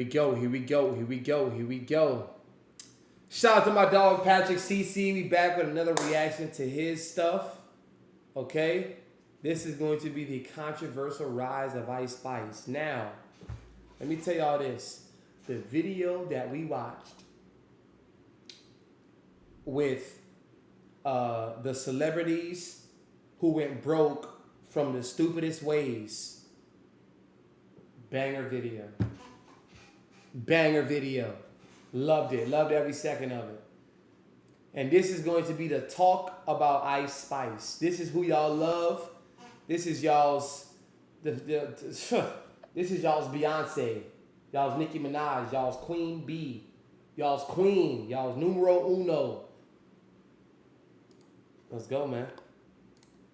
Here we go. Shout out to my dog Patrick CC. We back with another reaction to his stuff. Okay? This is going to be the controversial rise of Ice Spice. Now, let me tell y'all this. The video that we watched with the celebrities who went broke from the stupidest ways. Banger video. Loved it. Loved every second of it. And this is going to be the talk about Ice Spice. This is who y'all love. This is y'all's this is y'all's Beyonce. Y'all's Nicki Minaj. Y'all's Queen B. Y'all's Queen. Y'all's numero uno. Let's go, man.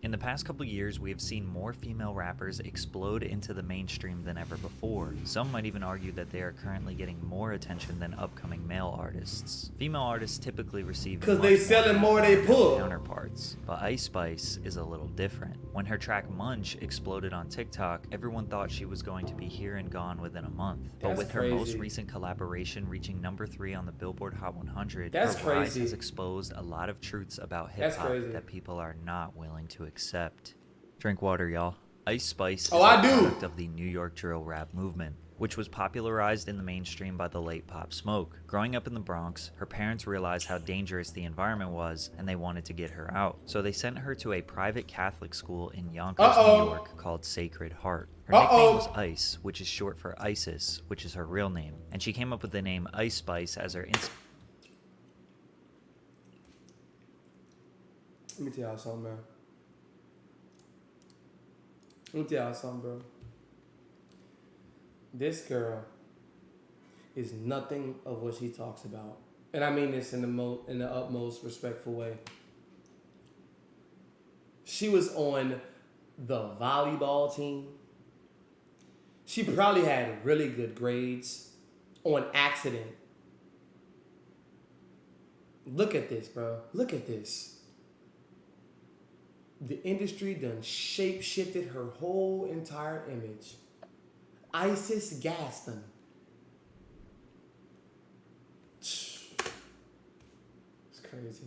In the past couple years, we have seen more female rappers explode into the mainstream than ever before. Some might even argue that they are currently getting more attention than upcoming male artists. Female artists typically receive because they selling more they pull counterparts, but Ice Spice is a little different. When her track Munch exploded on TikTok, everyone thought she was going to be here and gone within a month. But with her most recent collaboration reaching #3 on the Billboard Hot 100, her rise has exposed a lot of truths about hip-hop that people are not willing to accept. Drink water, y'all. Ice Spice is a product of the New York drill rap movement, which was popularized in the mainstream by the late Pop Smoke. Growing up in the Bronx, her parents realized how dangerous the environment was, and they wanted to get her out. So they sent her to a private Catholic school in Yonkers, New York called Sacred Heart. Her nickname was Ice, which is short for Isis, which is her real name, and she came up with the name Ice Spice as her Let me tell y'all something, man. Let me tell y'all something, bro. This girl is nothing of what she talks about. And I mean this in the utmost respectful way. She was on the volleyball team. She probably had really good grades on accident. Look at this, bro. Look at this. The industry done shape-shifted her whole entire image. Isis Gaston. It's crazy.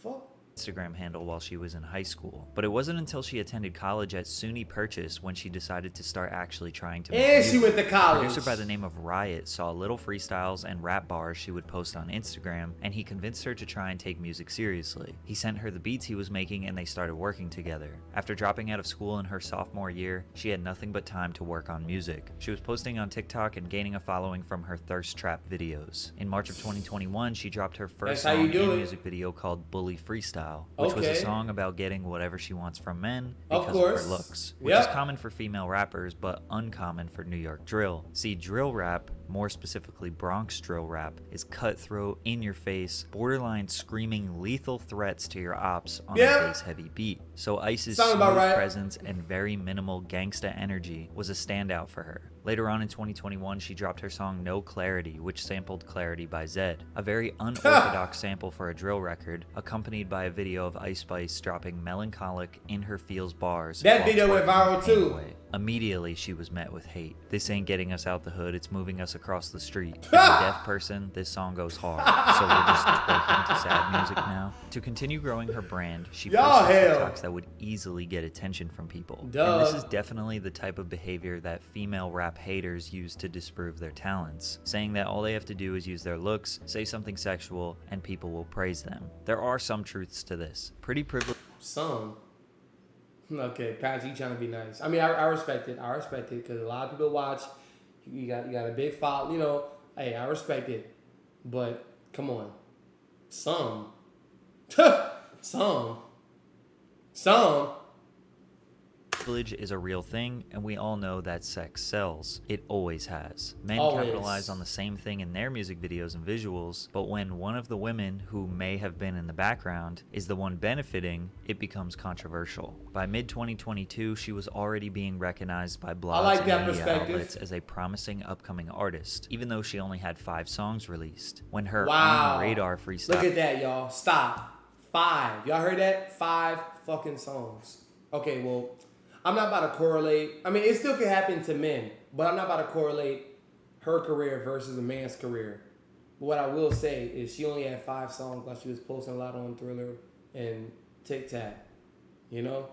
Fuck. Instagram handle while she was in high school, but it wasn't until she attended college at SUNY Purchase when she decided to start actually trying to make music. She went to college. A producer by the name of Riot saw little freestyles and rap bars she would post on Instagram, and he convinced her to try and take music seriously. He sent her the beats he was making, and they started working together. After dropping out of school in her sophomore year, she had nothing but time to work on music. She was posting on TikTok and gaining a following from her thirst trap videos. In March of 2021, she dropped her first song and music video called Bully Freestyle, which was a song about getting whatever she wants from men because of her looks, which is common for female rappers but uncommon for New York drill. See, drill rap, more specifically Bronx drill rap, is cutthroat, in your face, borderline screaming lethal threats to your ops on a bass-heavy beat. So Ice's smooth presence and very minimal gangsta energy was a standout for her. Later on in 2021, she dropped her song No Clarity, which sampled Clarity by Zedd, a very unorthodox sample for a drill record, accompanied by a video of Ice Spice dropping melancholic, in her feels bars. That video went viral too. Immediately, she was met with hate. This ain't getting us out the hood, it's moving us across the street. As a deaf person, this song goes hard, so we're just twerking to sad music now. To continue growing her brand, she posted TikToks that would easily get attention from people. And this is definitely the type of behavior that female rap haters use to disprove their talents, saying that all they have to do is use their looks, say something sexual, and people will praise them. There are some truths to this. Pretty privileged. Some. Okay, Patrick, you trying to be nice. I mean, I respect it. I respect it because a lot of people watch. You got a big follow. You know, hey, I respect it. But come on, some. Privilege is a real thing, and we all know that sex sells. It always has. Men capitalize on the same thing in their music videos and visuals, but when one of the women who may have been in the background is the one benefiting, it becomes controversial. By mid-2022, she was already being recognized by blogs and media outlets as a promising upcoming artist, even though she only had 5 songs released. When her On the Radar freestyle... Look at that, y'all. Stop. 5. Y'all heard that? 5 fucking songs. Okay, well... I'm not about to correlate. I mean, it still could happen to men, but I'm not about to correlate her career versus a man's career. But what I will say is she only had 5 songs while she was posting a lot on Thriller and TikTok. You know?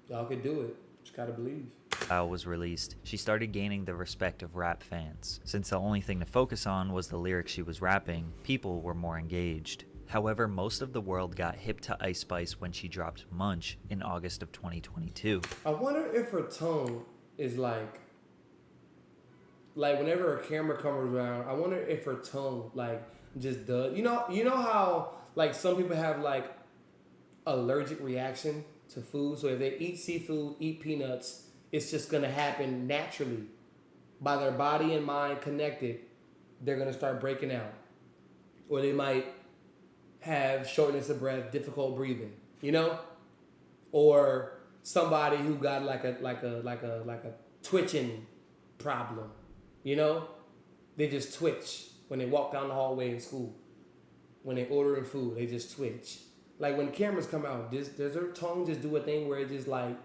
Y'all could do it. Just gotta believe. Was released, she started gaining the respect of rap fans. Since the only thing to focus on was the lyrics she was rapping, people were more engaged. However, most of the world got hip to Ice Spice when she dropped Munch in August of 2022. I wonder if her tone is like whenever a camera comes around, I wonder if her tone like just does. You know how like some people have like allergic reaction to food. So if they eat seafood, eat peanuts, it's just gonna happen naturally. By their body and mind connected, they're gonna start breaking out. Or they might have shortness of breath, difficult breathing, you know? Or somebody who got like a twitching problem, you know? They just twitch when they walk down the hallway in school. When they ordering food, they just twitch. Like when cameras come out, does her tongue just do a thing where it just like,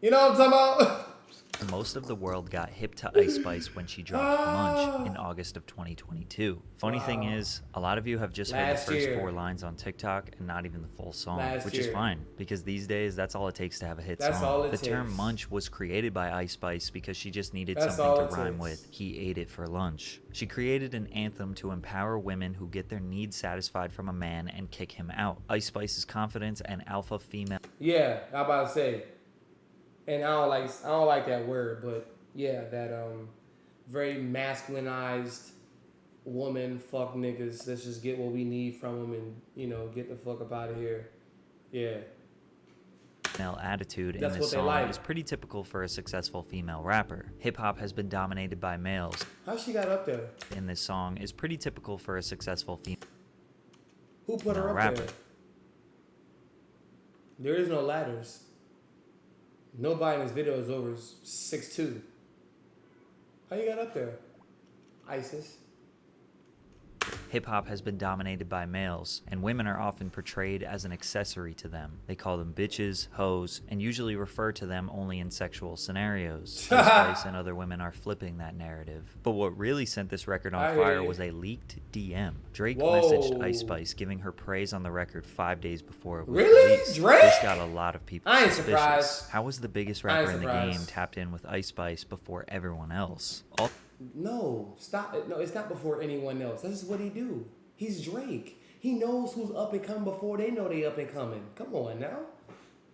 you know what I'm talking about? Most of the world got hip to Ice Spice when she dropped Munch in August of 2022. Funny thing is, a lot of you have just heard the first 4 lines on TikTok and not even the full song, which is fine, because these days that's all it takes to have a hit song. The term Munch was created by Ice Spice because she just needed something to rhyme with "he ate it for lunch." She created an anthem to empower women who get their needs satisfied from a man and kick him out. Ice Spice's confidence and alpha female. Yeah, I'm about to say. And I don't like that word, but yeah, that very masculinized woman, fuck niggas. Let's just get what we need from them and get the fuck up out of here. Yeah. Male attitude in this song is pretty typical for a successful female rapper. Hip hop has been dominated by males. How she got up there? In this song is pretty typical for a successful female. Who put her up rapper. There? There is no ladders. Nobody in this video is over 6'2". How you got up there? ISIS. Hip-hop has been dominated by males, and women are often portrayed as an accessory to them. They call them bitches, hoes, and usually refer to them only in sexual scenarios. Ice Spice and other women are flipping that narrative. But what really sent this record on fire was a leaked DM. Drake messaged Ice Spice, giving her praise on the record 5 days before it was released. Drake? This got a lot of people I ain't suspicious. Surprised. How was the biggest rapper in the game tapped in with Ice Spice before everyone else? No, stop it. No, it's not before anyone else. That's just what he do. He's Drake. He knows who's up and coming before they know they up and coming. Come on now.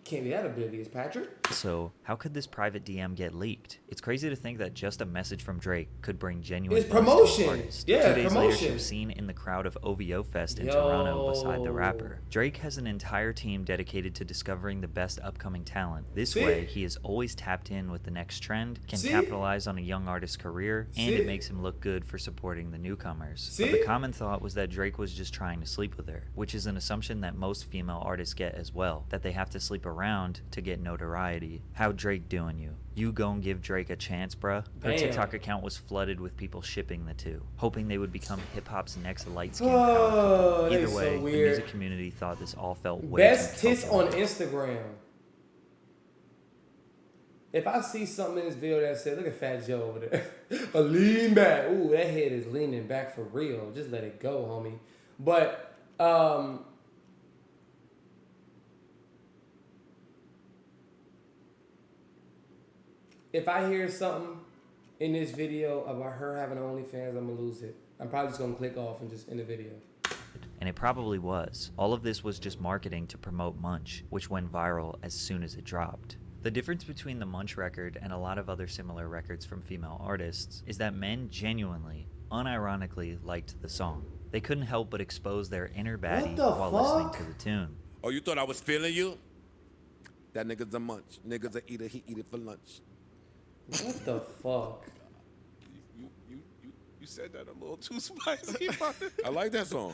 Can't be that oblivious, Patrick. So, how could this private DM get leaked? It's crazy to think that just a message from Drake could bring genuine promotion. To an artist. Yeah, 2 days later, she was seen in the crowd of OVO Fest in Toronto beside the rapper. Drake has an entire team dedicated to discovering the best upcoming talent. This way, he is always tapped in with the next trend, can capitalize on a young artist's career, and it makes him look good for supporting the newcomers. But the common thought was that Drake was just trying to sleep with her, which is an assumption that most female artists get as well, that they have to sleep around to get notoriety. How Drake doing you? You gon' give Drake a chance, bruh? Her TikTok account was flooded with people shipping the two, hoping they would become hip-hop's next light-skinned power couple. Either way, the music community thought this all felt way best tits on Instagram. If I see something in this video that says, look at Fat Joe over there, a lean back. Ooh, that head is leaning back for real. Just let it go, homie. But if I hear something in this video about her having OnlyFans, I'm gonna lose it. I'm probably just gonna click off and just end the video. And it probably was. All of this was just marketing to promote Munch, which went viral as soon as it dropped. The difference between the Munch record and a lot of other similar records from female artists is that men genuinely, unironically liked the song. They couldn't help but expose their inner baddie while listening to the tune. Oh, you thought I was feeling you? That nigga's a munch. Nigga's a eater, he eat it for lunch. What the fuck? You said that a little too spicy. I like that song.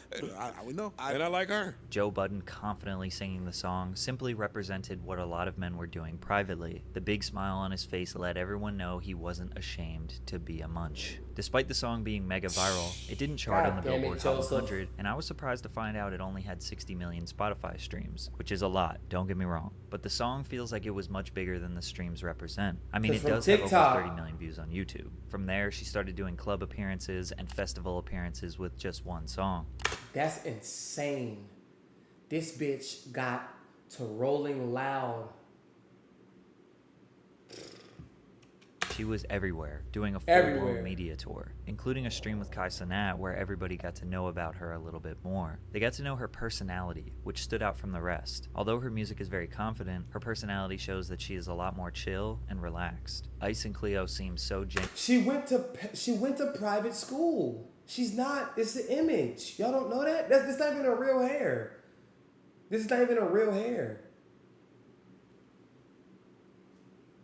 We know. And I like her. Joe Budden confidently singing the song simply represented what a lot of men were doing privately. The big smile on his face let everyone know he wasn't ashamed to be a munch. Despite the song being mega viral, it didn't chart on the God damn it, Billboard Hot Joseph. 100, and I was surprised to find out it only had 60 million Spotify streams, which is a lot, don't get me wrong. But the song feels like it was much bigger than the streams represent. I mean, 'Cause it from does have over TikTok. 30 million views on YouTube. From there, she started doing club appearances and festival appearances with just one song. That's insane. This bitch got to Rolling Loud. She was everywhere, doing a Everywhere. full-blown media tour, including a stream with Kai Cenat where everybody got to know about her a little bit more. They got to know her personality, which stood out from the rest. Although her music is very confident, her personality shows that she is a lot more chill and relaxed. Ice and Cleo seem so She went to private school. She's not. It's the image. Y'all don't know that? That's not even her real hair. This is not even her real hair.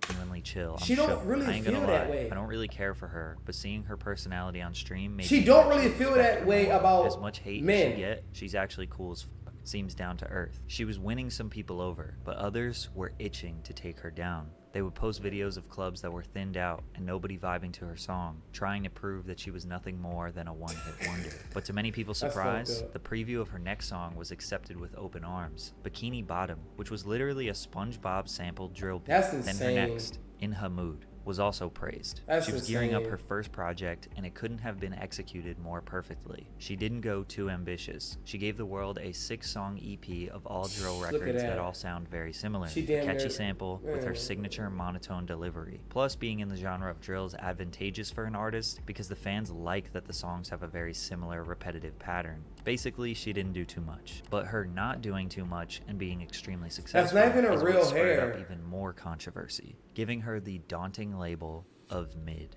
genuinely chill. She don't shook. really I ain't gonna feel lie. that way. I don't really care for her, but seeing her personality on stream made She me don't actually really feel respect that her way more. about as much hate men. as she get. She's actually cool as fuck. Seems down to earth. She was winning some people over, but others were itching to take her down. They would post videos of clubs that were thinned out and nobody vibing to her song, trying to prove that she was nothing more than a one-hit wonder. But to many people's That's surprise, fucked up. the preview of her next song was accepted with open arms. Bikini Bottom, which was literally a SpongeBob sampled drill beat. That's Then her insane. next, In Her Mood, was also praised. That's She was gearing up insane. her first project, and it couldn't have been executed more perfectly. She didn't go too ambitious. She gave the world a 6-song EP of all drill Look at records that. that all sound very similar. She A damn catchy near- sample with her Yeah. signature monotone delivery. Plus, being in the genre of drill is advantageous for an artist because the fans like that the songs have a very similar repetitive pattern. Basically, she didn't do too much. But her not doing too much and being extremely successful not even her is what real spurred hair. up even more controversy, giving her the daunting label of mid.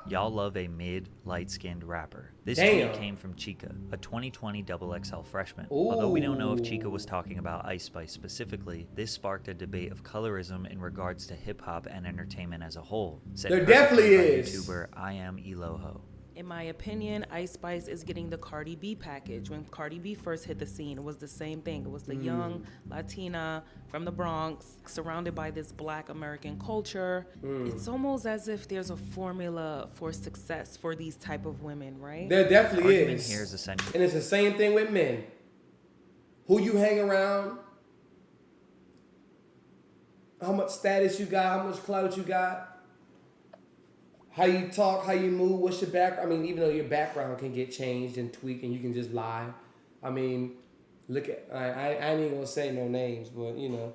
Y'all love a mid, light-skinned rapper. This Damn. tweet came from Chica, a 2020 XXL freshman. Although we don't know if Chica was talking about Ice Spice specifically, this sparked a debate of colorism in regards to hip-hop and entertainment as a whole. Said There perfectly definitely by is. YouTuber I Am Eloho. In my opinion, Ice Spice is getting the Cardi B package. When Cardi B first hit the scene, it was the same thing. It was the young Latina from the Bronx, surrounded by this Black American culture. It's almost as if there's a formula for success for these type of women, right? There definitely Argument is. here is essentially And it's the same thing with men. Who you hang around, how much status you got, how much clout you got, how you talk, how you move, what's your back. I mean, even though your background can get changed and tweaked and you can just lie. I mean, look at, I ain't even gonna say no names, but you know,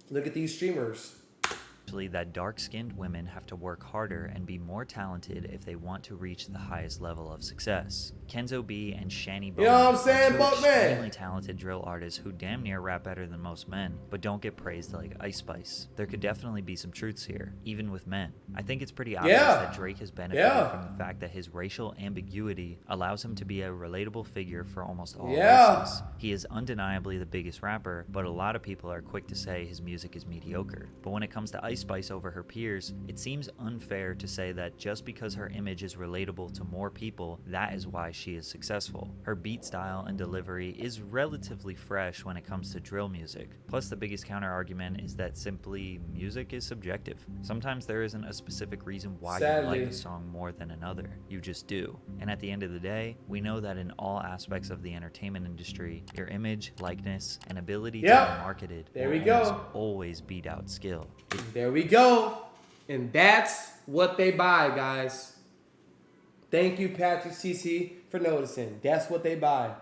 look at these streamers. that dark-skinned women have to work harder and be more talented if they want to reach the highest level of success. Kenzo B and Shani Bowman You know what I'm are saying, two Buckman? extremely talented drill artists who damn near rap better than most men, but don't get praised like Ice Spice. There could definitely be some truths here, even with men. I think it's pretty obvious Yeah. that Drake has benefited Yeah. from the fact that his racial ambiguity allows him to be a relatable figure for almost all Yeah. races. He is undeniably the biggest rapper, but a lot of people are quick to say his music is mediocre. But when it comes to Ice Spice over her peers, it seems unfair to say that just because her image is relatable to more people, that is why she is successful. Her beat style and delivery is relatively fresh when it comes to drill music. Plus, the biggest counter-argument is that simply music is subjective. Sometimes there isn't a specific reason why you Sadly. like a song more than another. You just do. And at the end of the day, we know that in all aspects of the entertainment industry, your image, likeness, and ability to Yep. be marketed There will we go. almost always beat out skill. There we go. And that's what they buy, guys. Thank you, Patrick CC, for noticing. That's what they buy.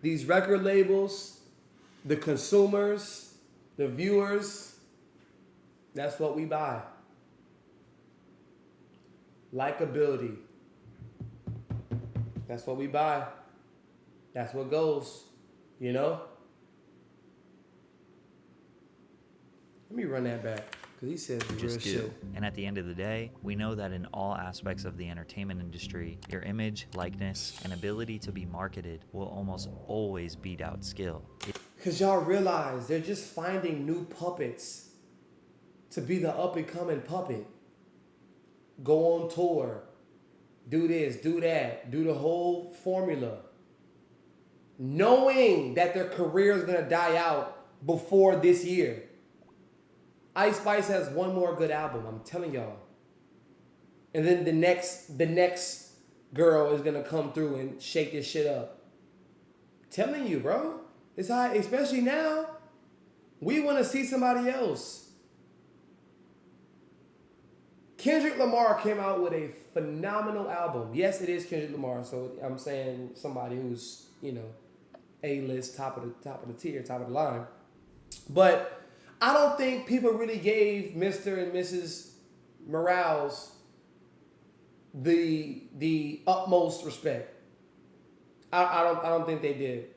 These record labels, the consumers, the viewers, that's what we buy. Likability. That's what we buy. That's what goes. You know? Let me run that back. Because he said the real Just do. shit. And at the end of the day, we know that in all aspects of the entertainment industry, your image, likeness, and ability to be marketed will almost always beat out skill. Because y'all realize they're just finding new puppets to be the up and coming puppet. Go on tour. Do this, do that. Do the whole formula. Knowing that their career is going to die out before this year. Ice Spice has one more good album. I'm telling y'all. and then the next girl is gonna come through and shake this shit up. Telling you, bro, it's high, especially now. We want to see somebody else. Kendrick Lamar came out with a phenomenal album. Yes, it is Kendrick Lamar, so I'm saying somebody who's, you know, A-list, top of the tier, top of the line. But I don't think people really gave Mr. and Mrs. Morales the utmost respect. I don't think they did.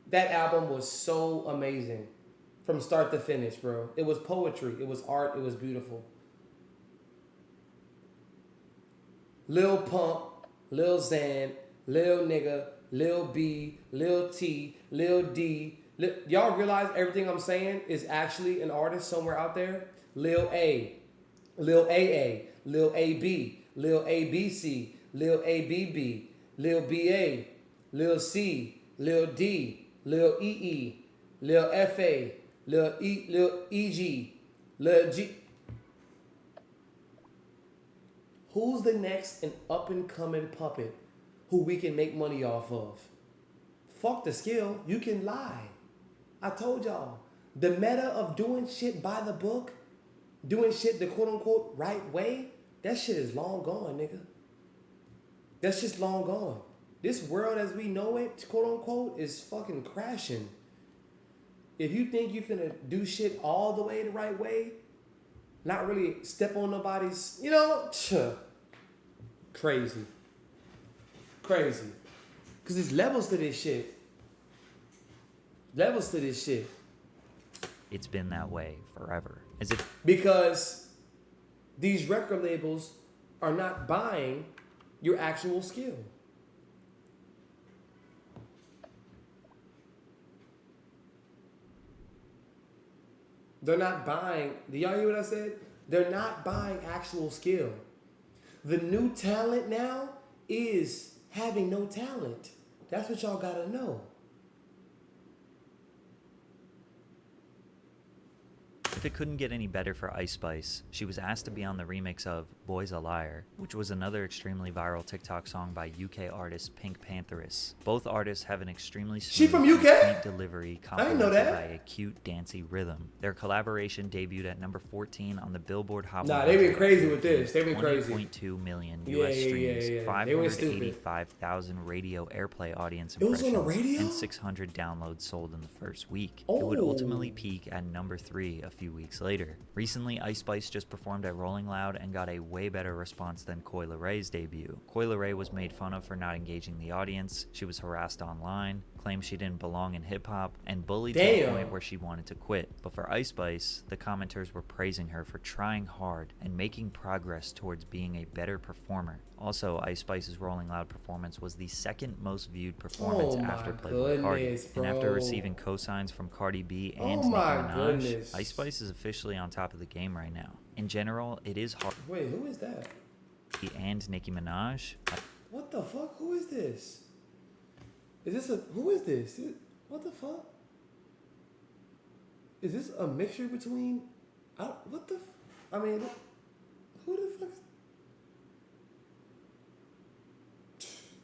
That album was so amazing from start to finish, bro. It was poetry. It was art. It was beautiful. Lil Pump, Lil Xan, Lil Nigga, Lil B, Lil T, Lil D. Y'all realize everything I'm saying is actually an artist somewhere out there? Lil A, Lil AA, Lil AB, Lil ABC, Lil ABB, Lil BA, Lil C, Lil D, Lil EE, Lil FA, Lil EG, Lil G. Who's the next and up and coming puppet who we can make money off of? Fuck the skill. You can lie. I told y'all. The meta of doing shit by the book, doing shit the quote unquote right way, that shit is long gone, nigga. That's just long gone. This world as we know it, quote unquote, is fucking crashing. If you think you finna do shit all the way the right way, not really step on nobody's, you know, crazy. Crazy. Because there's levels to this shit. Levels to this shit. It's been that way forever. As if Because these record labels are not buying your actual skill. They're not buying, do y'all hear what I said? They're not buying actual skill. The new talent now is having no talent. That's what y'all gotta know. If it couldn't get any better for Ice Spice, she was asked to be on the remix of Boy's a Liar, which was another extremely viral TikTok song by UK artist Pink Pantheress. Both artists have an extremely She smooth from and UK? sweet delivery I didn't know complemented that. by a cute, dancey rhythm. Their collaboration debuted at number 14 on the Billboard Hot Nah, 100. they been crazy with this. They been crazy. 20.2 million Yeah, US yeah, streams, yeah. They went stupid. 585,000 radio airplay audience It was impressions, on the radio? and 600 downloads sold in the first week. It would Oh. ultimately peak at number 3 a few weeks later. Recently, Ice Spice just performed at Rolling Loud and got a way better response than Coi Leray's debut. Coi Leray was made fun of for not engaging the audience, she was harassed online, claimed she didn't belong in hip-hop, and bullied to the Damn. point where she wanted to quit. But for Ice Spice, the commenters were praising her for trying hard and making progress towards being a better performer. Also, Ice Spice's Rolling Loud performance was the second most viewed performance Oh my after Playboy Cardi. goodness, And after bro. receiving cosigns from Cardi B and Oh Nicki my Minaj, goodness. Ice Spice is officially on top of the game right now. In general, it is hard. Wait, who is that? And Nicki Minaj, What the fuck? Who is this? Is this a, who is this? What the fuck? Is this a mixture between, what the, I mean, who the fuck is,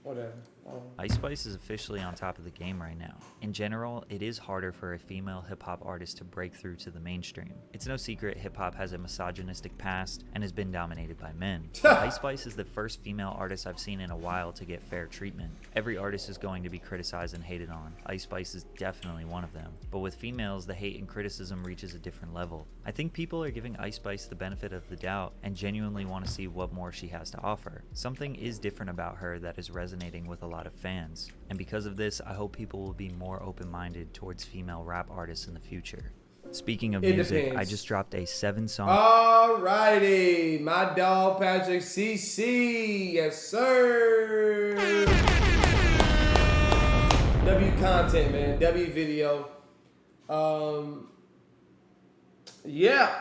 whatever. Ice Spice is officially on top of the game right now. In general, it is harder for a female hip-hop artist to break through to the mainstream. It's no secret hip-hop has a misogynistic past and has been dominated by men. But Ice Spice is the first female artist I've seen in a while to get fair treatment. Every artist is going to be criticized and hated on. Ice Spice is definitely one of them. But with females, the hate and criticism reaches a different level. I think people are giving Ice Spice the benefit of the doubt and genuinely want to see what more she has to offer. Something is different about her that is resonating with a lot of fans. And because of this, I hope people will be more open-minded towards female rap artists in the future. Speaking of It music, depends. I just dropped a 7-song Alrighty, my dog Patrick CC, yes sir. W content, man, W video. Yeah.